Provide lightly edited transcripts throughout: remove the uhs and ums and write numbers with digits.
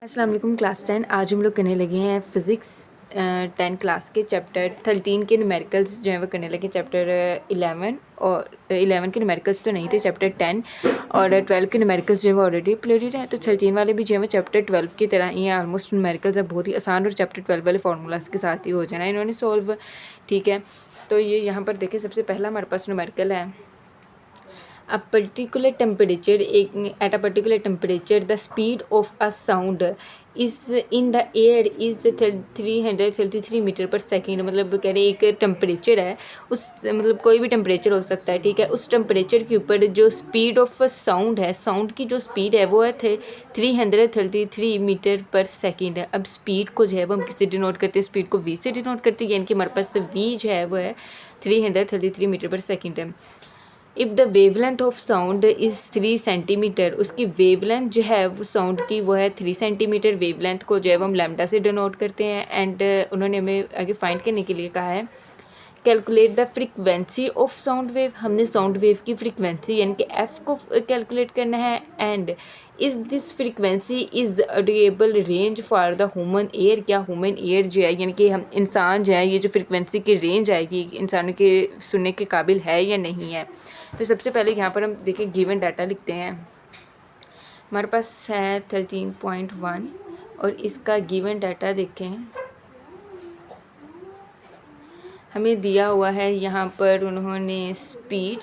अस्सलाम वालेकुम क्लास 10। आज हम लोग करने लगे हैं फ़िज़िक्स 10 क्लास के चैप्टर 13 के न्यूमेरिकल्स जो हैं वो करने लगे। चैप्टर 11 और 11 के न्यूमेरिकल्स तो नहीं थे, चैप्टर 10 और 12 के न्यूमेरिकल्स जो है वो ऑलरेडी अपलोडेड है। तो 13 वाले भी जो है वो चैप्टर 12 की तरह ही ऑलमोस्ट न्यूमेरिकल्स अब बहुत ही आसान और चैप्टर 12 वाले फार्मूलाज के साथ ही हो जाना इन्होंने सॉल्व। ठीक है, तो ये यहाँ पर देखें, सबसे पहला हमारे पास न्यूमेरिकल है। A particular temperature, at a particular temperature the speed of a sound is in the air is 333 metre per second. मतलब कह रहे एक टेम्परेचर है, उस मतलब कोई भी टेम्परेचर हो सकता है, ठीक है। उस टेम्परेचर के ऊपर जो स्पीड ऑफ साउंड है, साउंड की जो स्पीड है वो है 333 मीटर पर सेकेंड है। अब स्पीड को जो है वो हम किससे डिनोट करते हैं? स्पीड को वी से डिनोट करते हैं, यानी कि हमारे पास वी जो है वो है 333 मीटर पर सेकेंड है। If the wavelength of sound is 3 centimetre, उसकी वेवलेंथ जो है वो साउंड की वो है 3 सेंटीमीटर। वेवलेंथ को जो है वो हम लैम्डा से डिनोट करते हैं। एंड उन्होंने हमें आगे फाइंड करने के लिए कहा है calculate the frequency of sound wave. हमने साउंड वेव की फ्रीक्वेंसी यानी कि एफ़ को कैलकुलेट करना है। And is this frequency is audible range for the human air. क्या ह्यूमन एयर जो है यानी कि हम इंसान जो है, ये जो फ्रीक्वेंसी की रेंज आएगी इंसानों के सुनने के काबिल है या नहीं है। तो सबसे पहले यहाँ पर हम देखें, गिवन डाटा लिखते हैं। हमारे पास है 13.1 और इसका गिवन डाटा देखें, हमें दिया हुआ है यहाँ पर उन्होंने स्पीड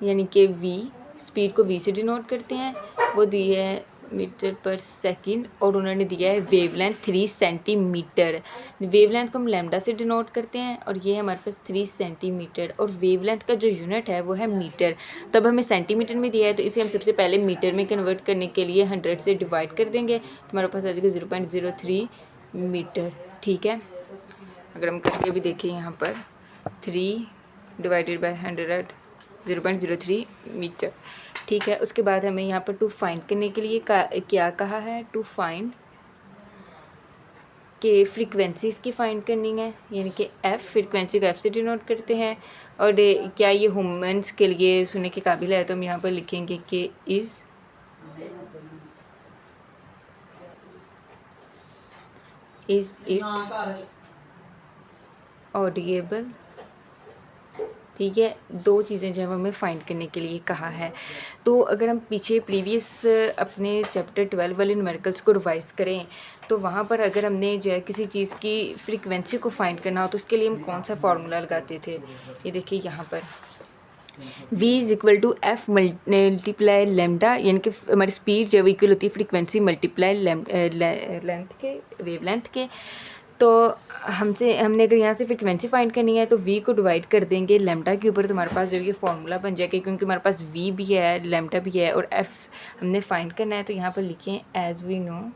यानी कि वी, स्पीड को वी से डिनोट करते हैं, वो दी है मीटर पर सेकंड। और उन्होंने दिया है वेवलेंथ 3 सेंटीमीटर। वेवलेंथ को हम लैम्डा से डिनोट करते हैं और ये है हमारे पास 3 सेंटीमीटर। और वेवलेंथ का जो यूनिट है वो है मीटर। तब हमें सेंटीमीटर में दिया है तो इसे हम सबसे पहले मीटर में कन्वर्ट करने के लिए 100 से डिवाइड कर देंगे तो हमारे पास आ जाएगा 0.03 मीटर। ठीक है, अगर हम करके भी देखें यहाँ पर 3 डिवाइडेड बाई 100 0.03 मीटर। ठीक है, उसके बाद हमें यहाँ पर टू फाइंड करने के लिए क्या कहा है? टू फाइंड के फ्रीक्वेंसीज़ की फाइंड करनी है, यानी कि एफ़, फ्रीक्वेंसी को एफ़ से डिनोट करते हैं। और क्या ये ह्यूमन्स के लिए सुनने के काबिल है, तो हम यहाँ पर लिखेंगे कि इज़ इट ऑडिएबल। ठीक है, दो चीज़ें जो है वो हमें फाइंड करने के लिए कहा है। तो अगर हम पीछे प्रीवियस अपने चैप्टर 12 वाले न्यूमेरिकल्स को रिवाइज़ करें तो वहाँ पर अगर हमने जो है किसी चीज़ की फ्रीक्वेंसी को फाइंड करना हो तो उसके लिए हम कौन सा फार्मूला लगाते थे? ये देखिए यहाँ पर v is equal to F multiply lambda, यानी कि हमारी स्पीड जो है वो इक्वल होती है फ्रीक्वेंसी मल्टीप्लाई लेंथ के, वेवलेंथ के। तो हमने अगर यहाँ से फ्रीक्वेंसी फाइंड करनी है तो v को डिवाइड कर देंगे लेमडा के ऊपर, तो हमारे पास जो ये फार्मूला बन जाएगा, क्योंकि हमारे पास v भी है, लेमडा भी है और f हमने फाइंड करना है। तो यहाँ पर लिखें as we know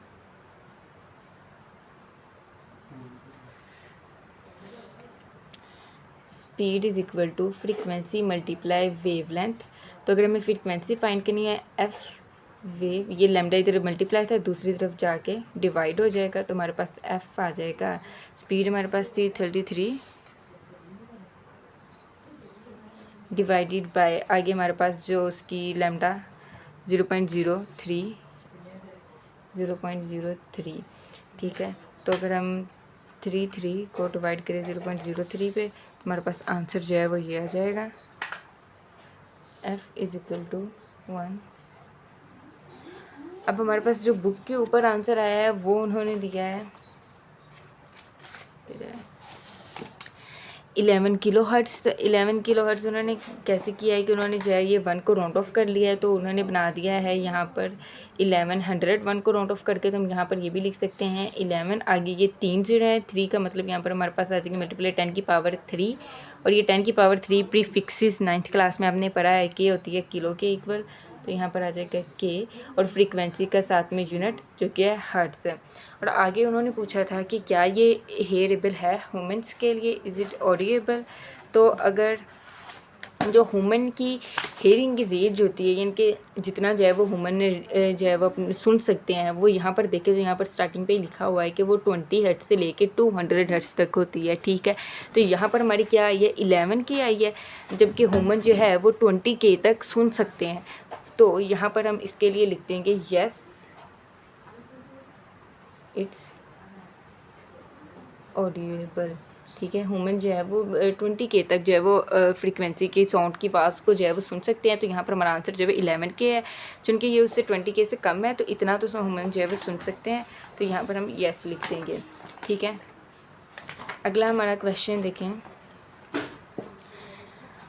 speed is equal to frequency multiply wavelength. तो अगर हमें फ्रीक्वेंसी फाइंड करनी है एफ वेव, ये लेमडा इधर मल्टीप्लाई था, दूसरी तरफ जाके डिवाइड हो जाएगा तो हमारे पास एफ आ जाएगा। स्पीड हमारे पास थी 33 डिवाइडेड बाय आगे हमारे पास जो उसकी लेमडा 0.03। ठीक है, तो अगर हम 3 को डिवाइड करें 0.03 पे तो हमारे पास आंसर जो है वो ये आ जाएगा, एफ इज़ इक्वल टू 1। अब हमारे पास जो बुक के ऊपर आंसर आया है वो उन्होंने दिया है 11 किलो हर्ट्ज़। 11 किलो हर्ट्ज़ उन्होंने कैसे किया है कि उन्होंने जो है ये 1 को राउंड ऑफ कर लिया है, तो उन्होंने बना दिया है यहाँ पर 1100। 1 को राउंड ऑफ करके तो हम यहाँ पर ये भी लिख सकते हैं 11, आगे ये 3 0 है, 3 का मतलब यहाँ पर हमारे पास आ जाएंगे मल्टीप्लाई 10 की पावर 3। और ये 10 की पावर 3 प्रीफिक्सेस 9th क्लास में आपने पढ़ा है कि होती है किलो के इक्वल, तो यहाँ पर आ जाएगा के और फ्रीक्वेंसी का साथ में यूनिट जो कि है हर्ट्ज़। और आगे उन्होंने पूछा था कि क्या ये हेयरेबल है ह्यूमन्स के लिए, इज़ इट ऑडिएबल। तो अगर जो ह्यूमन की हेयरिंग रेंज होती है, यानी कि जितना जो है वो ह्यूमन जो है वो अपने सुन सकते हैं, वो यहाँ पर देखें जो यहाँ पर स्टार्टिंग पे ही लिखा हुआ है कि वो 20 हर्ट्ज़ से लेके 200 हर्ट्ज़ तक होती है। ठीक है, तो यहाँ पर हमारी क्या आई है, 11 की आई है, जबकि ह्यूमन जो है वो 20 के तक सुन सकते हैं। तो यहाँ पर हम इसके लिए लिख देंगे यस इट्स ऑडिएबल। ठीक है, ह्यूमन जो है वो 20K तक जो है वो फ्रीक्वेंसी की साउंड की आवाज़ को जो है वो सुन सकते हैं। तो यहाँ पर हमारा आंसर जो है 11K है, चूँकि ये उससे 20K से कम है तो इतना तो ह्यूमन जो है वो सुन सकते हैं। तो यहाँ पर हम यस लिख देंगे। ठीक है, अगला हमारा क्वेश्चन देखें।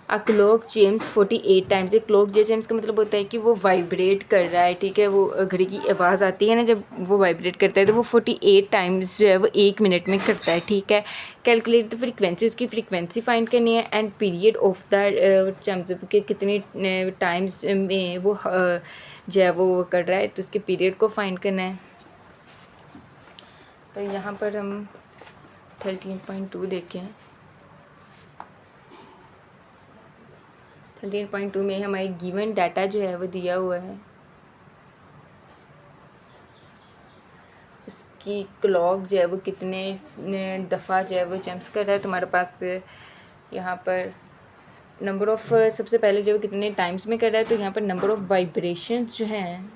A clock chimes 48 times. एक क्लॉक जो चेम्स का मतलब होता है कि वो वाइब्रेट कर रहा है। ठीक है, वो घड़ी की आवाज़ आती है ना, जब वो वाइब्रेट करता है तो वो 48 टाइम्स जो है वो 1 मिनट में करता है। ठीक है, कैलकुलेट द फ्रीक्वेंसी, उसकी फ्रीक्वेंसी फाइंड करनी है एंड पीरियड ऑफ द चेम्स के कितने टाइम्स में वो जो है वो कर रहा है, तो उसके पीरियड को फाइंड करना है। तो यहाँ पर हम 13.2 देखें। 13.2 में हमारी गिवन डाटा जो है वो दिया हुआ है। उसकी क्लॉक जो है वो कितने दफ़ा जो है वो जंप्स कर रहा है। तो हमारे पास यहाँ पर नंबर ऑफ, सबसे पहले जो है कितने टाइम्स में कर रहा है, तो यहाँ पर नंबर ऑफ वाइब्रेशंस जो हैं,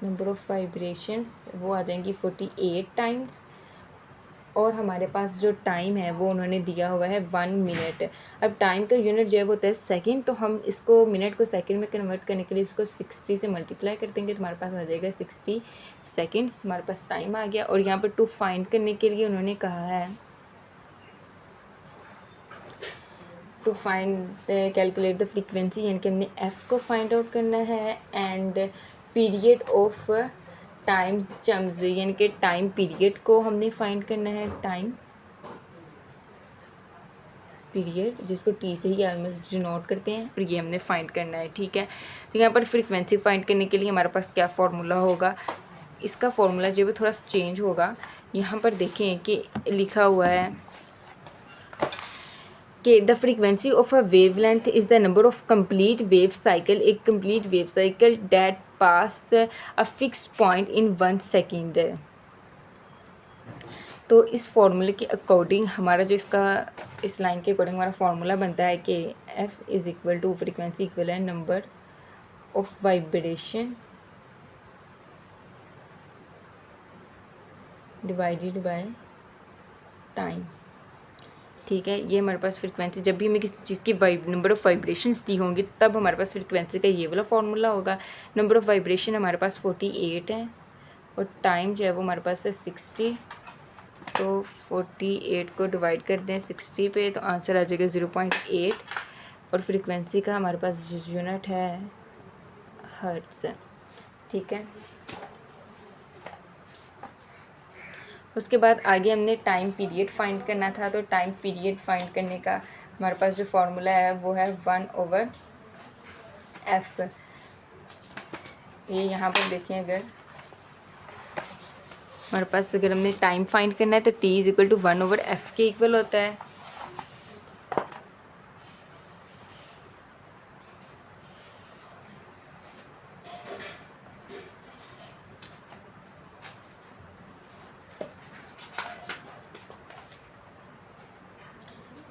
नंबर ऑफ वाइब्रेशंस वो आ जाएंगी 48 टाइम्स। और हमारे पास जो टाइम है वो उन्होंने दिया हुआ है 1 मिनट। अब टाइम का यूनिट जो है वो होता है सेकंड, तो हम इसको मिनट को सेकंड में कन्वर्ट करने के लिए इसको 60 से मल्टीप्लाई कर देंगे तो हमारे पास आ जाएगा 60 सेकंड्स। हमारे पास टाइम आ गया। और यहाँ पर टू फाइंड करने के लिए उन्होंने कहा है to find calculate the frequency, यानी कि हमने एफ़ को फाइंड आउट करना है एंड पीरियड ऑफ टाइम्स चम्स, यानी कि टाइम पीरियड को हमने फाइंड करना है। टाइम पीरियड जिसको टी से ही ऑलमोस्ट डिनोट करते हैं, और ये हमने फाइंड करना है। ठीक है, तो यहाँ पर फ्रीक्वेंसी फाइंड करने के लिए हमारे पास क्या फार्मूला होगा। इसका फार्मूला जो है वो थोड़ा चेंज होगा। यहाँ पर देखें कि लिखा हुआ है कि the frequency of a wavelength is the number of complete wave cycle, एक complete wave cycle that pass a fix point in 1 second. तो इस फार्मूले के अकॉर्डिंग हमारा जो इसका इस लाइन के अकॉर्डिंग हमारा फार्मूला बनता है कि F is equal to frequency equal है number of vibration divided by time. ठीक है, ये हमारे पास फ्रीक्वेंसी, जब भी हमें किसी चीज़ की नंबर ऑफ़ वाइब्रेशंस दी होंगी तब हमारे पास फ्रीक्वेंसी का ये वाला फार्मूला होगा। नंबर ऑफ़ वाइब्रेशन हमारे पास 48 है और टाइम जो है वो हमारे पास है 60। तो 48 को डिवाइड कर दें 60 पे तो आंसर आ जाएगा 0.8। और फ्रीक्वेंसी का हमारे पास यूनिट है हर्ट्ज़। ठीक है, उसके बाद आगे हमने टाइम पीरियड फाइंड करना था। तो टाइम पीरियड फाइंड करने का हमारे पास जो फार्मूला है वो है 1/f। ये यहाँ पर देखें, अगर हमारे पास अगर हमने टाइम फाइंड करना है तो t is equal to 1/f के इक्वल होता है।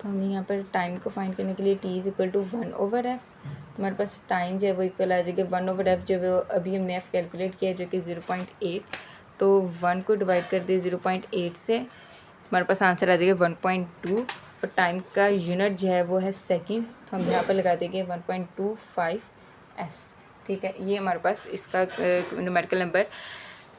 तो हमने यहाँ पर टाइम को फाइंड करने के लिए t is equal to 1/f। हमारे पास टाइम जो है वो इक्वल आ जाएगा 1/f, जो है अभी हमने f कैलकुलेट किया है जो कि 0.8। तो 1 को डिवाइड कर दिए 0.8 से, हमारे पास आंसर आ जाएगा 1.2। और टाइम का यूनिट जो है वो है सेकंड, तो हम यहाँ पर लगा देंगे 1.25s। ठीक है, ये हमारे पास इसका न्यूमेरिकल नंबर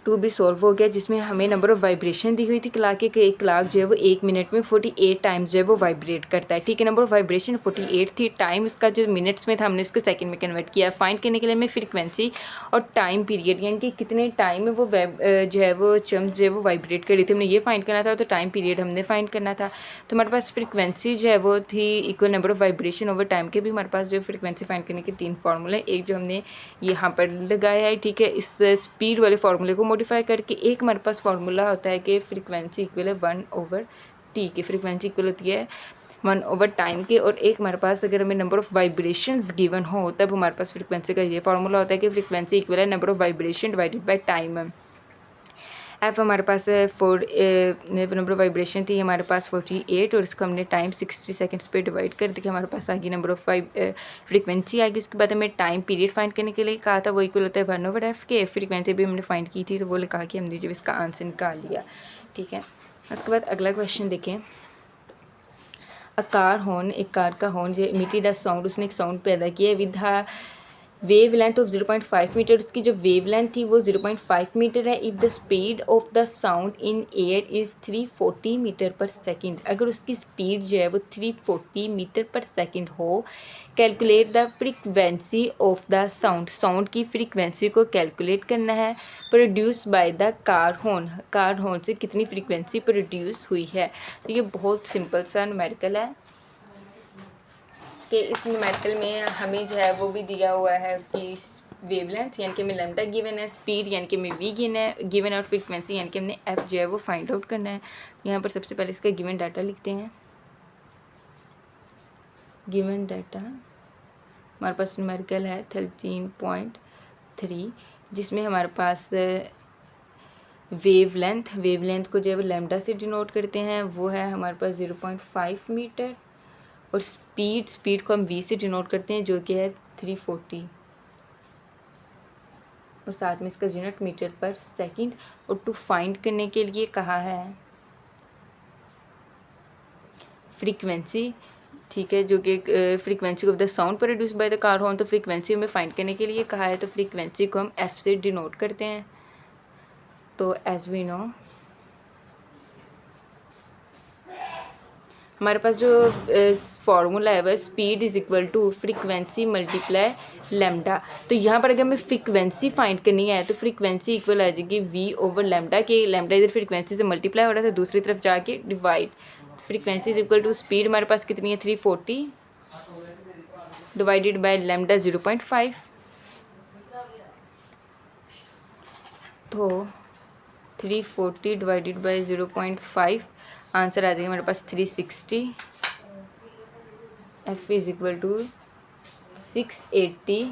2 भी सॉल्व हो गया, जिसमें हमें नंबर ऑफ़ वाइब्रेशन दी हुई थी क्लाक के, एक क्लाक जो है वो 1 मिनट में 48 टाइम्स जो है वो वाइब्रेट करता है। ठीक है, नंबर ऑफ़ वाइब्रेशन 48 थी, टाइम उसका जो मिनट्स में था हमने इसको सेकंड में कन्वर्ट किया। फाइंड करने के लिए हमें फ्रीक्वेंसी और टाइम पीरियड, यानी कि कितने टाइम में वो जो है वो चम्स जो है वो वाइब्रेट कर रही थी, हमने ये फाइंड करना था। तो टाइम पीरियड हमने फाइंड करना था। तो हमारे पास फ्रीक्वेंसी जो है वो थी equal number of vibration over time के भी हमारे पास जो फ्रीक्वेंसी फाइंड करने के 3 फार्मूले, एक जो हमने यहाँ पर लगाया है। ठीक है, इस स्पीड वाले फार्मूले को मॉडिफाई करके एक हमारे पास फार्मूला होता है कि फ्रीक्वेंसी इक्वल है 1/t की, फ्रीक्वेंसी इक्वल होती है 1/टाइम के। और एक हमारे पास अगर हमें नंबर ऑफ़ वाइब्रेशंस गिवन हो तब हमारे पास फ्रीक्वेंसी का ये फार्मूला होता है कि फ्रीक्वेंसी इक्वल है number of vibration divided by time. F हमारे पास नंबर ऑफ वाइब्रेशन थी हमारे पास 48 और इसको हमने टाइम 60 सेकंड्स पे डिवाइड कर दिया। हमारे पास आगे नंबर ऑफ फ्रीक्वेंसी आएगी। उसके बाद हमें टाइम पीरियड फाइंड करने के लिए कहा था, वो इक्वल होता है 1/f के। फ्रीक्वेंसी भी हमने फाइंड की थी तो वो लिखा के हमने जब इसका आंसर निकाल लिया। ठीक है, उसके बाद अगला क्वेश्चन देखें। अ कार हॉर्न, एक कार का हॉर्न जो इमिटेड अ साउंड, उसने एक साउंड पैदा किया with wavelength of 0.5 metre. उसकी जो वेव लेंथ थी वो 0.5 मीटर है। If the speed of the sound in air is 340 metre per second, अगर उसकी स्पीड जो है वो 340 मीटर पर सेकेंड हो, calculate the frequency of the sound, sound की फ्रीक्वेंसी को कैलकुलेट करना है। Produce by the car horn, car horn से कितनी फ्रीक्वेंसी प्रोड्यूस हुई है। तो ये बहुत सिंपल सा न्यूमेरिकल है कि इस न्यूमेरिकल में हमें जो है वो भी दिया हुआ है उसकी वेवलेंथ यानी कि हमें लैम्डा गिवन है, स्पीड यानी कि हमें वी गिवन है और फ्रीक्वेंसी यानी कि हमने एफ जो है वो फाइंड आउट करना है। यहाँ पर सबसे पहले इसका गिवन डाटा लिखते हैं। गिवन डाटा हमारे पास न्यूमेरिकल है 13.3 जिसमें हमारे पास वेवलेंथ को जो है लैम्डा से डिनोट करते हैं, वो है हमारे पास 0.5 मीटर और स्पीड को हम v से डिनोट करते हैं जो कि है 340 और साथ में इसका यूनिट मीटर पर सेकंड। और टू फाइंड करने के लिए कहा है फ्रीक्वेंसी, ठीक है, जो कि frequency of the sound produce by the car horn. तो फ्रीक्वेंसी हमें फाइंड करने के लिए कहा है तो फ्रीक्वेंसी को हम f से डिनोट करते हैं। तो एज वी नो हमारे पास जो फॉर्मूला है वह speed is equal to frequency multiply lambda. तो यहाँ पर अगर हमें फ्रीक्वेंसी फाइंड करनी है तो फ्रीक्वेंसी इक्वल आ जाएगी v ओवर लैम्डा के। लैम्डा इधर फ्रीक्वेंसी से मल्टीप्लाई हो रहा था, दूसरी तरफ जाके divide. Frequency is equal to speed हमारे पास कितनी है 340 डिवाइडेड बाय लैम्डा 0.5। तो 340 डिवाइडेड बाय 0.5 आंसर आ जाएगा हमारे पास 360। एफ इज इक्वल टू 680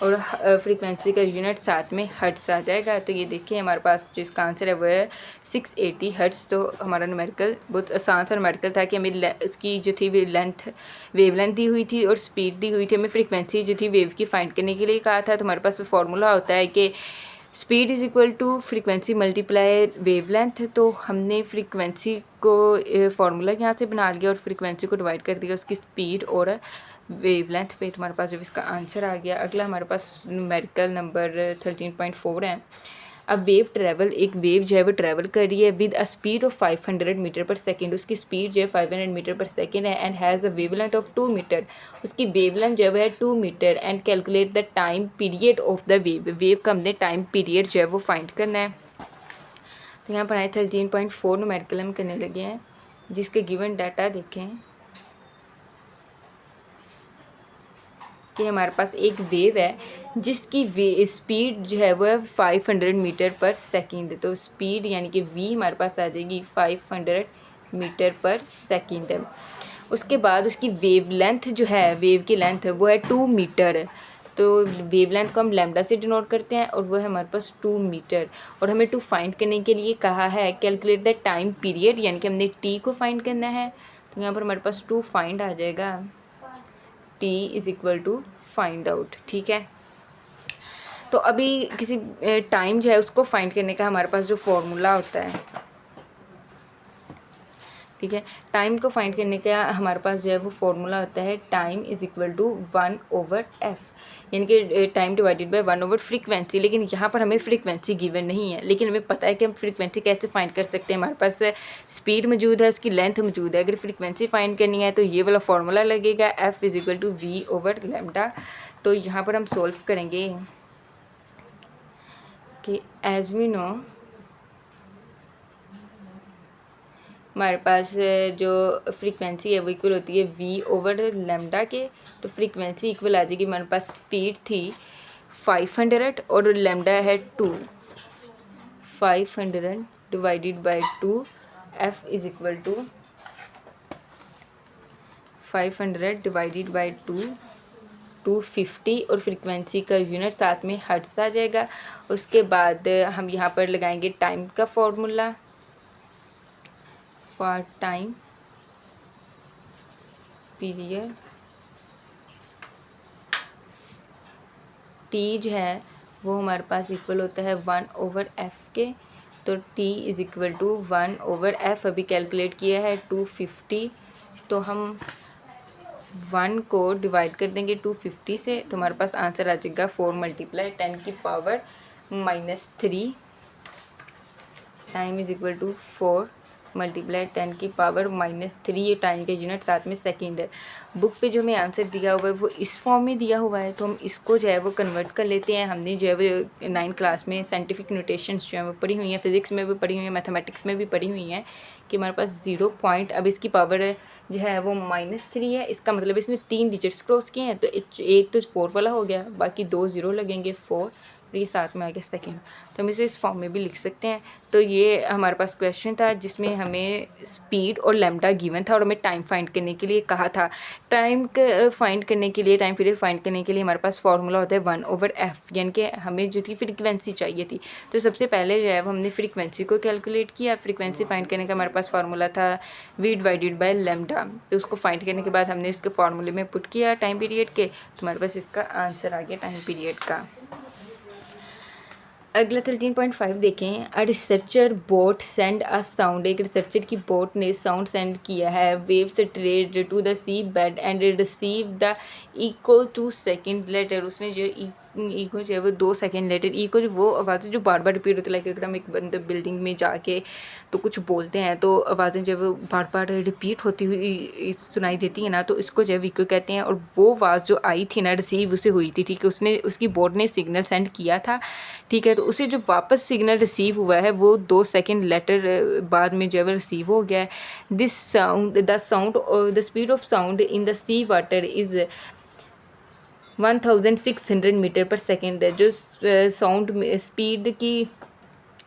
और फ्रीक्वेंसी का यूनिट साथ में हर्ट्स आ जाएगा। तो ये देखिए हमारे पास जो इसका आंसर है वो है 680 हर्ट्स। तो हमारा न्यूमेरिकल बहुत आसान सा न्यूमेरिकल था कि हमें इसकी जो थी वेव लेंथ दी हुई थी और स्पीड दी हुई थी। हमें फ्रीक्वेंसी जो थी वेव की फाइंड करने के लिए कहा था। तो हमारे पास फॉर्मूला होता है कि speed is equal to frequency multiply wavelength. तो हमने फ्रीक्वेंसी को फार्मूला यहाँ से बना लिया और फ्रीक्वेंसी को डिवाइड कर दिया उसकी स्पीड और वेव लेंथ पे। तो हमारे पास जब इसका आंसर आ गया। अगला हमारे पास न्यूमेरिकल नंबर 13.4 है। अब एक वेव जो है वो ट्रैवल कर रही है with a speed of 500 metre per second. उसकी स्पीड जो है 500 मीटर पर सेकेंड है and has a wavelength of 2 metre. उसकी वेवलेंथ जो है 2 metre and calculate the time period of the wave का हमने टाइम पीरियड जो है वो फाइंड करना है। तो यहाँ पर आए 13.4 न्यूमेरिकल हम करने लगे हैं जिसके गिवन डाटा देखें कि हमारे पास एक वेव है जिसकी स्पीड जो है वो है 500 मीटर पर सेकेंड। तो स्पीड यानी कि v हमारे पास आ जाएगी 500 मीटर पर सेकेंड। उसके बाद उसकी वेव लेंथ जो है, वेव की लेंथ वो है 2 मीटर। तो वेव लेंथ को हम लैम्डा से डिनोट करते हैं और वो है हमारे पास 2 मीटर। और हमें टू फाइंड करने के लिए कहा है कैलकुलेट द टाइम पीरियड यानी कि हमने t को फाइंड करना है। तो यहाँ पर हमारे पास 2 फाइंड आ जाएगा, t is equal to find out. ठीक है, तो अभी किसी टाइम जो है उसको फाइंड करने का हमारे पास जो फॉर्मूला होता है, ठीक है, टाइम को फाइंड करने का हमारे पास जो है वो फॉर्मूला होता है time is equal to 1/f यानी कि टाइम डिवाइडेड बाय 1/फ्रीक्वेंसी। लेकिन यहाँ पर हमें फ्रीक्वेंसी गिवन नहीं है, लेकिन हमें पता है कि हम फ्रीक्वेंसी कैसे फाइंड कर सकते हैं। हमारे पास स्पीड मौजूद है, उसकी लेंथ मौजूद है। अगर फ्रीक्वेंसी फाइंड करनी है तो ये वाला फॉर्मूला लगेगा f is equal to v/λ। तो यहाँ पर हम सोल्व करेंगे कि एज वी नो हमारे पास जो फ्रीक्वेंसी है वो इक्वल होती है v/λ के। तो फ्रीक्वेंसी इक्वल आ जाएगी, हमारे पास स्पीड थी 500 और लैम्डा है 2, 500 divided by 2 f is equal to 500 divided by 2 250 और फ्रीक्वेंसी का यूनिट साथ में हर्ट्ज़ आ जाएगा। उसके बाद हम यहाँ पर लगाएंगे टाइम का formula for time period. T जो है वो हमारे पास इक्वल होता है 1/f के, तो t is equal to 1/f। अभी कैलकुलेट किया है 250, तो हम 1 को डिवाइड कर देंगे 250 से, तो हमारे पास आंसर आ जाएगा 4 × 10⁻³ टाइम इज़ इक्वल टू 4 × 10⁻³ ये टाइम के यूनिट साथ में सेकंड है। बुक पे जो हमें आंसर दिया हुआ है वो इस फॉर्म में दिया हुआ है, तो हम इसको जो है वो कन्वर्ट कर लेते हैं। हमने जो है वो 9th क्लास में साइंटिफिक नोटेशंस जो है वो पढ़ी हुई हैं, फिज़िक्स में भी पढ़ी हुई हैं, मैथमेटिक्स में भी पढ़ी हुई हैं कि हमारे पास 0 पॉइंट, अब इसकी पावर जो है वो -3 है। इसका मतलब इसमें 3 डिजिट्स क्रॉस किए हैं, तो एक तो 4 वाला हो गया, बाकी 2 0 लगेंगे 4, और ये साथ में आ गया सेकेंड। तो हम इसे इस फॉर्म में भी लिख सकते हैं। तो ये हमारे पास क्वेश्चन था जिसमें हमें स्पीड और लैम्डा गिवन था और हमें टाइम फाइंड करने के लिए कहा था। टाइम फाइंड करने के लिए, टाइम पीरियड फाइंड करने के लिए हमारे पास फार्मूला होता है 1/f, यानी कि हमें जो थी फ्रीक्वेंसी चाहिए थी। तो सबसे पहले जो है वो हमने फ्रीक्वेंसी को कैलकुलेट किया। फ्रीक्वेंसी फाइंड करने का हमारे पास फार्मूला था v/λ। तो उसको फाइंड करने के बाद हमने इसके फार्मूले में पुट किया टाइम पीरियड के, तो हमारे पास इसका आंसर आ गया टाइम पीरियड का। अगला 13.5 देखें। A researcher boat send a sound, एक रिसर्चर की बोट ने साउंड सेंड किया है। Waves trade to the C bed and receive the eco 2 second letter. उसमें जो इको जो है वो 2 सेकेंड लेटर, इको जो वो आवाज़ें जो बार बार रिपीट होती है, लाइक अगर हम एक बंद बिल्डिंग में जाके तो कुछ बोलते हैं तो आवाज़ें जो है वो बार बार रिपीट होती हुई सुनाई देती है ना, तो इसको जो है इको कहते हैं। और वो आवाज़ जो आई थी ना रिसीव उसे हुई थी, ठीक है, उसने उसकी बोट ने सिग्नल सेंड किया था, ठीक है, तो उसे जो वापस सिग्नल रिसीव हुआ है वो 2 सेकेंड लेटर बाद में जो है रिसीव हो गया है। This sound the speed of sound in the sea water is 1600 metre per second है। जो साउंड स्पीड की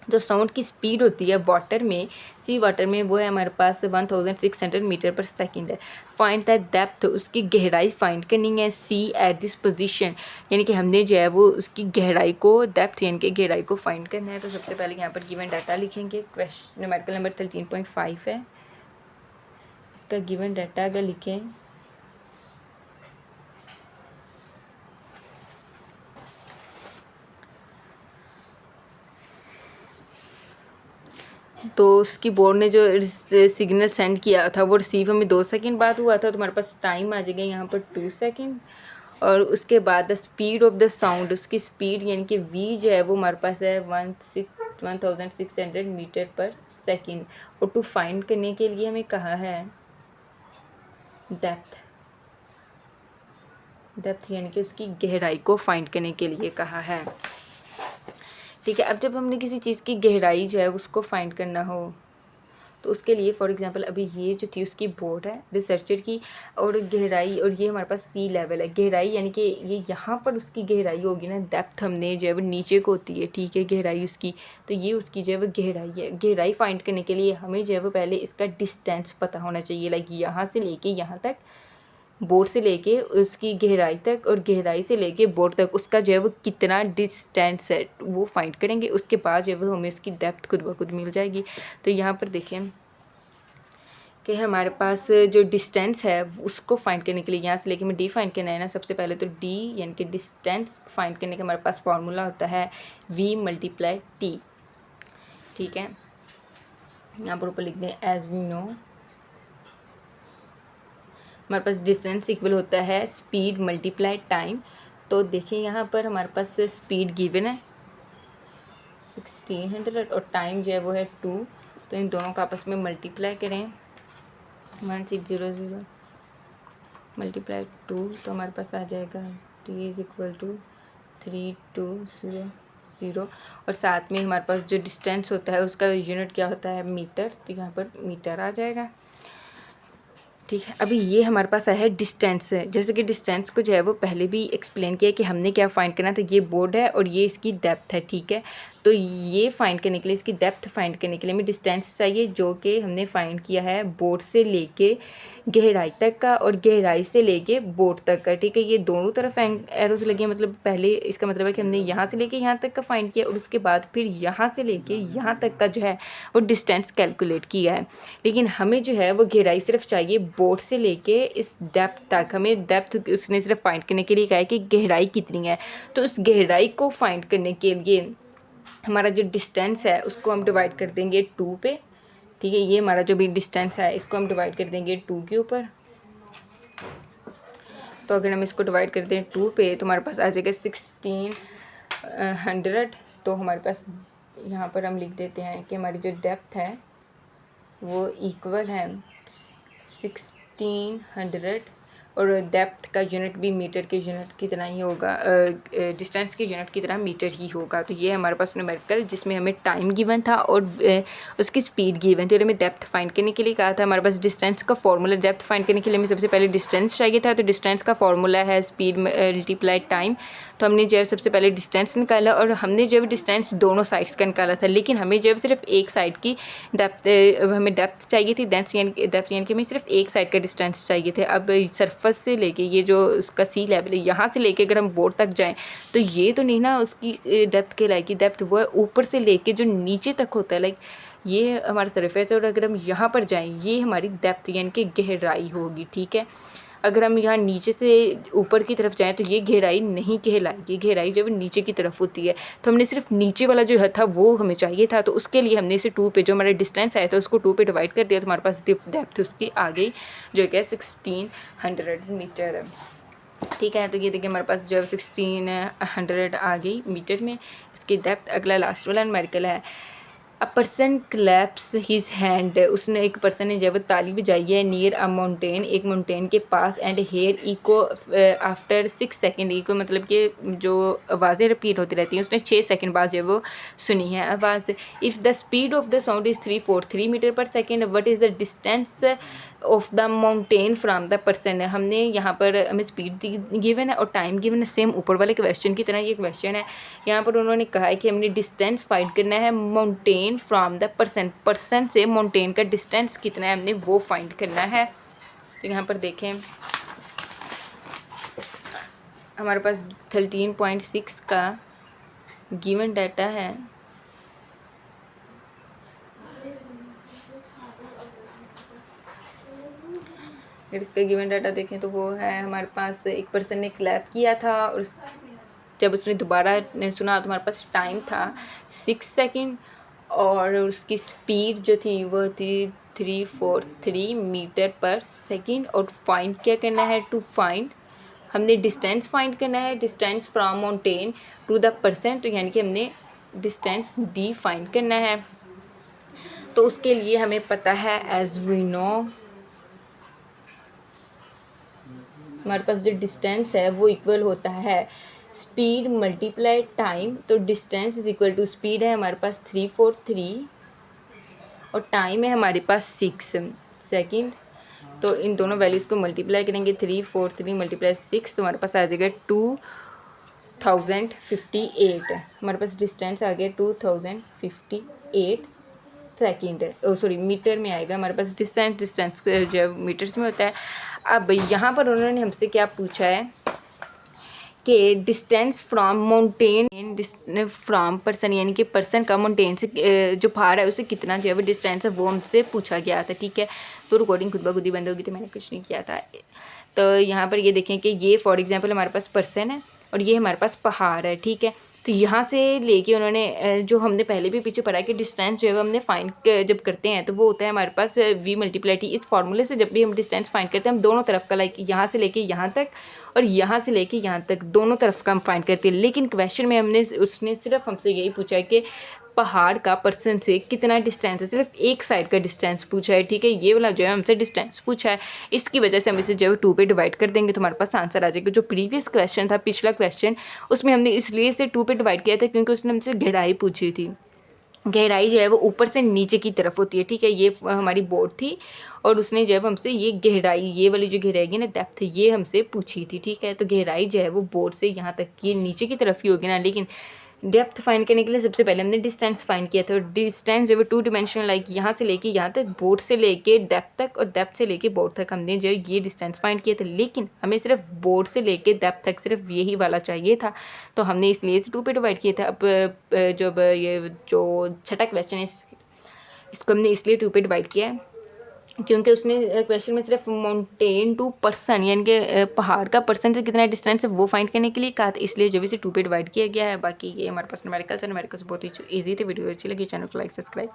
जो साउंड की स्पीड होती है वाटर में, सी वाटर में, वो है हमारे पास 1600 मीटर पर सेकेंड है। फाइंड द डेप्थ, उसकी गहराई फाइंड करनी है। सी एट दिस पोजीशन, यानी कि हमने जो है वो उसकी गहराई को, डेप्थ यानी कि गहराई को फाइंड करना है। तो सबसे पहले यहाँ पर गिवन डाटा लिखेंगे। क्वेश्चन न्यूमेरिकल नंबर 13.5 है। इसका गिवन डाटा अगर लिखें तो उसकी बोर्ड ने जो सिग्नल सेंड किया था वो रिसीव हमें 2 सेकेंड बाद हुआ था, तो हमारे पास टाइम आ जाएगा यहाँ पर 2 सेकेंड। और उसके बाद the speed of the sound, उसकी स्पीड यानी कि v जो है वो हमारे पास है 1600 मीटर पर सेकेंड। और टू फाइंड करने के लिए हमें कहा है डेप्थ यानी कि उसकी गहराई को फाइंड करने के लिए कहा है, ठीक है। अब जब हमने किसी चीज़ की गहराई जो है उसको फाइंड करना हो तो उसके लिए फॉर एग्जांपल अभी ये जो थी उसकी बोर्ड है रिसर्चर की, और गहराई, और ये हमारे पास सी लेवल है। गहराई यानी कि ये यहाँ पर उसकी गहराई होगी ना, डेप्थ हमने जो है वो नीचे को होती है, ठीक है, गहराई उसकी, तो ये उसकी जो है वो गहराई है। गहराई फाइंड करने के लिए हमें जो है वो पहले इसका डिस्टेंस पता होना चाहिए, लाइक यहाँ से लेके यहाँ तक, बोर्ड से लेके उसकी गहराई तक, और गहराई से लेके बोर्ड तक उसका जो है वो कितना डिस्टेंस है वो फाइंड करेंगे। उसके बाद जो है वो हमें उसकी डेप्थ खुद ब खुद मिल जाएगी। तो यहाँ पर देखें कि हमारे पास जो डिस्टेंस है उसको फाइंड करने के लिए यहाँ से लेके हमें डी फाइंड करना है ना। सबसे पहले तो डी यानी कि डिस्टेंस फाइंड करने का हमारे पास फार्मूला होता है v × t, ठीक है। यहाँ पर ऊपर लिख दें एज वी नो हमारे पास डिस्टेंस इक्वल होता है स्पीड × टाइम। तो देखिए यहाँ पर हमारे पास स्पीड गिवन है 1600 और टाइम जो है वो है 2, तो इन दोनों का आपस में मल्टीप्लाई करें 1600 × 2, तो हमारे पास आ जाएगा t इज़ इक्वल टू 3200। और साथ में हमारे पास जो डिस्टेंस होता है उसका यूनिट क्या होता है मीटर, तो यहाँ पर मीटर आ जाएगा, ठीक है। अभी ये हमारे पास आया है डिस्टेंस है। जैसे कि डिस्टेंस को जो है वो पहले भी एक्सप्लेन किया कि हमने क्या फाइंड करना था। ये बोर्ड है और ये इसकी डेप्थ है, ठीक है। तो ये फाइंड करने के लिए, इसकी डेप्थ फाइंड करने के लिए हमें डिस्टेंस चाहिए, जो कि हमने फाइंड किया है बोट से लेके गहराई तक का और गहराई से लेके बोट तक का, ठीक है। ये दोनों तरफ एरोस लगे हैं, मतलब पहले इसका मतलब है कि हमने यहाँ से लेके यहाँ तक का फाइंड किया और उसके बाद फिर यहाँ से लेके यहाँ तक का जो है वो डिस्टेंस कैलकुलेट किया है। लेकिन हमें जो है वो गहराई सिर्फ चाहिए बोट से लेके इस डेप्थ तक। हमें डेप्थ उसने सिर्फ फाइंड करने के लिए कहा है कि गहराई कितनी है। तो उस गहराई को फाइंड करने के लिए हमारा जो डिस्टेंस है उसको हम डिवाइड कर देंगे 2 पे, ठीक है। ये हमारा जो भी डिस्टेंस है इसको हम डिवाइड कर देंगे 2 के ऊपर। तो अगर हम इसको डिवाइड कर दें 2 पे तो हमारे पास आ जाएगा 1600। तो हमारे पास यहाँ पर हम लिख देते हैं कि हमारी जो डेप्थ है वो इक्वल है 1600 और डेप्थ का यूनिट भी मीटर के यूनिट की तरह ही होगा, डिस्टेंस के यूनिट की तरह मीटर ही होगा। तो ये हमारे पास न्यूमेरिकल जिसमें हमें टाइम गिवन था और उसकी स्पीड गिवन थी और हमें डेप्थ फाइंड करने के लिए कहा था। हमारे पास डिस्टेंस का फॉर्मूला, डेप्थ फाइंड करने के लिए हमें सबसे पहले डिस्टेंस चाहिए था। तो डिस्टेंस का फॉर्मूला है स्पीड मल्टीप्लाई टाइम। तो हमने जो है सबसे पहले डिस्टेंस निकाला और हमने जो है डिस्टेंस दोनों साइड्स का निकाला था, लेकिन हमें जो है सिर्फ एक साइड की डेप्थ, हमें डेप्थ चाहिए थी। डेप्थ यानी कि हमें सिर्फ एक साइड का डिस्टेंस चाहिए थे। अब सरफेस से लेके ये जो उसका सी लेवल है यहाँ से लेके अगर हम बोर्ड तक जाएं तो ये तो नहीं ना उसकी डेप्थ कहलाएगी। डेप्थ वो है ऊपर से लेके जो नीचे तक होता है, लाइक ये हमारा सरफेस है और अगर हम यहाँ पर जाएं ये हमारी डेप्थ यानी कि गहराई होगी, ठीक है। अगर हम यहाँ नीचे से ऊपर की तरफ जाएं तो ये गहराई नहीं कहलाएगी, गहराई जो है नीचे की तरफ होती है। तो हमने सिर्फ नीचे वाला जो था वो हमें चाहिए था, तो उसके लिए हमने इसे 2 पे, जो हमारा डिस्टेंस आया था उसको 2 पे डिवाइड कर दिया। तो हमारे पास डेप्थ उसकी आ गई जो कि 1600 मीटर, ठीक है। तो ये देखिए हमारे पास जो है 1600 आ गई मीटर में इसकी डेप्थ। अगला लास्ट वाला न्यूमेरिकल है a person claps his hand. उसने एक पर्सन ने जब ताली बजाई है नियर अ माउंटेन, एक माउंटेन के पास, and here echo after 6 second. Echo मतलब कि जो आवाज़ें रिपीट होती रहती हैं, उसने 6 सेकेंड बाद जो है वो सुनी है आवाज़। If the speed of the sound is 343 metre per second, what is the distance of the mountain from the person. हमने यहाँ पर हमें स्पीड गिवन है और टाइम गिवन है, सेम ऊपर वाले क्वेश्चन की तरह ये क्वेश्चन है। यहाँ पर उन्होंने कहा है कि हमने डिस्टेंस फाइंड करना है mountain from the person, person से माउंटेन का डिस्टेंस कितना है हमने वो फाइंड करना है। तो यहाँ पर देखें हमारे पास 13.6 का गिवन डाटा है। अगर इसका गिवन डाटा देखें तो वो है हमारे पास एक पर्सन ने क्लैप किया था और जब उसने दोबारा सुना तो हमारे पास टाइम था 6 सेकेंड और उसकी स्पीड जो थी वो थी 343 मीटर पर सेकेंड। और फाइंड क्या करना है, टू फाइंड हमने डिस्टेंस फाइंड करना है, distance from mountain to the person. तो यानी कि हमने डिस्टेंस डी फाइंड करना है। तो उसके लिए हमें पता है एज वी नो हमारे पास जो डिस्टेंस है वो इक्वल होता है स्पीड मल्टीप्लाई टाइम। तो distance is equal to speed है हमारे पास 343 और टाइम है हमारे पास 6 सेकेंड। तो इन दोनों वैल्यूज़ को मल्टीप्लाई करेंगे, 343 मल्टीप्लाई 6 तो हमारे पास आ जाएगा 2058। हमारे पास डिस्टेंस आ गया 2058 सेकेंड, सॉरी मीटर में आएगा हमारे पास डिस्टेंस जो है मीटर्स में होता है। अब यहाँ पर उन्होंने हमसे क्या पूछा है कि distance from mountain from person, यानी कि पर्सन का माउंटेन से जो पहाड़ है उससे कितना जो है वो डिस्टेंस है वो हमसे पूछा गया था, ठीक है। तो रिकॉर्डिंग खुद ब खुद ही बंद होगी तो मैंने कुछ नहीं किया था। तो यहाँ पर ये देखें कि ये फॉर एग्जांपल हमारे पास पर्सन है और ये हमारे पास पहाड़ है, ठीक है। तो यहाँ से लेके उन्होंने जो हमने पहले भी पीछे पढ़ा कि डिस्टेंस जो है हमने फाइंड जब करते हैं तो वो होता है हमारे पास v मल्टीप्लाई टी। इस फार्मूले से जब भी हम डिस्टेंस फाइंड करते हैं हम दोनों तरफ का, लाइक यहाँ से लेके यहाँ तक और यहाँ से लेके यहाँ तक दोनों तरफ का हम फाइंड करते हैं। लेकिन क्वेश्चन में उसने सिर्फ हमसे यही पूछा है कि पहाड़ का पर्सन से कितना डिस्टेंस है, सिर्फ एक साइड का डिस्टेंस पूछा है, ठीक है। ये वाला जो है हमसे डिस्टेंस पूछा है, इसकी वजह से हम इसे जो है 2 पे डिवाइड कर देंगे तो हमारे पास आंसर आ जाएगा। जो प्रीवियस क्वेश्चन था, पिछला क्वेश्चन, उसमें हमने इसलिए इसे 2 पे डिवाइड किया था क्योंकि उसने हमसे गहराई पूछी थी। गहराई जो है वो ऊपर से नीचे की तरफ होती है, ठीक है। ये हमारी बोर्ड थी और उसने जो है हमसे ये गहराई, ये वाली जो गहराई है ना डेप्थ, ये हमसे पूछी थी, ठीक है। तो गहराई जो है वो बोर्ड से यहाँ तक ये नीचे की तरफ ही होगी ना, लेकिन डेप्थ फाइंड करने के लिए सबसे पहले हमने डिस्टेंस फाइंड किया था। डिस्टेंस जो है 2 डिमेंशनल, लाइक यहाँ से लेके यहाँ तक, बोर्ड से लेके डेप्थ तक और डेप्थ से लेके बोर्ड तक हमने जो है ये डिस्टेंस फाइंड किया था। लेकिन हमें सिर्फ बोर्ड से लेके डेप्थ तक सिर्फ यही वाला चाहिए था, तो हमने इसलिए इसे 2 पे डिवाइड किया था। अब जब ये जो छठा क्वेश्चन है इसको हमने इसलिए 2 पे डिवाइड किया है क्योंकि उसने क्वेश्चन में सिर्फ माउंटेन टू पर्सन यानी कि पहाड़ का पर्सन से कितना डिस्टेंस है वो फाइंड करने के लिए कहा था, इसलिए जो भी इसे 2 पे डिवाइड किया गया है। बाकी ये हमारे पास न्यूमेरिकल्स है, न्यूमेरिकल्स बहुत ही ईजी थे। वीडियो अच्छी लगी चैनल को लाइक सब्सक्राइब।